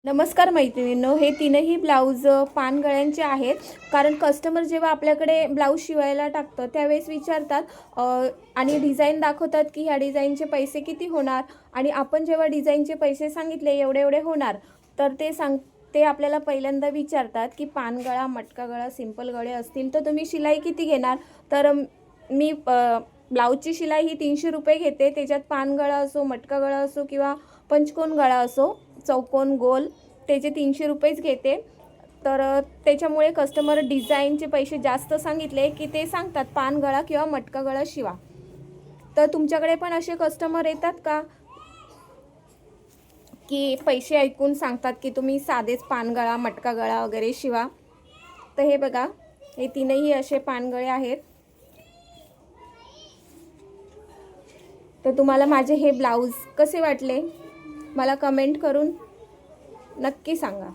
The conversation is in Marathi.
नमस्कार मैत्रिणींनो, हे तीनही ब्लाऊज पान गळ्यांचे आहेत. कारण कस्टमर जेव्हा आपल्याकडे ब्लाऊज शिवायला टाकतं त्यावेळेस विचारतात आणि डिझाईन दाखवतात की ह्या डिझाईनचे पैसे किती होणार. आणि आपण जेव्हा डिझाईनचे पैसे सांगितले एवढे एवढे होणार, तर ते आपल्याला पहिल्यांदा विचारतात की पान गळा, मटका गळा, सिंपल गळे असतील तर तुम्ही शिलाई किती घेणार. तर मी ब्लाऊजची शिलाई ही 300 रुपये घेते. त्याच्यात पान गळा असो, मटका गळा असो किंवा पंचकोन गळा असो, चौकोन गोल, त्याचे 300 रुपयेच घेते. तर त्याच्यामुळे कस्टमर डिझाईनचे पैसे जास्त सांगितले की ते सांगतात पान गळा किंवा मटका गळा शिवा. तर तुमच्याकडे पण असे कस्टमर येतात का की पैसे ऐकून सांगतात की तुम्ही साधेच पान गळा, मटका गळा वगैरे शिवा. तर हे बघा, हे तीनही असे पानगळे आहेत. तर तुम्हाला माझे हे ब्लाऊज कसे वाटले मला कमेंट करून नक्की सांगा.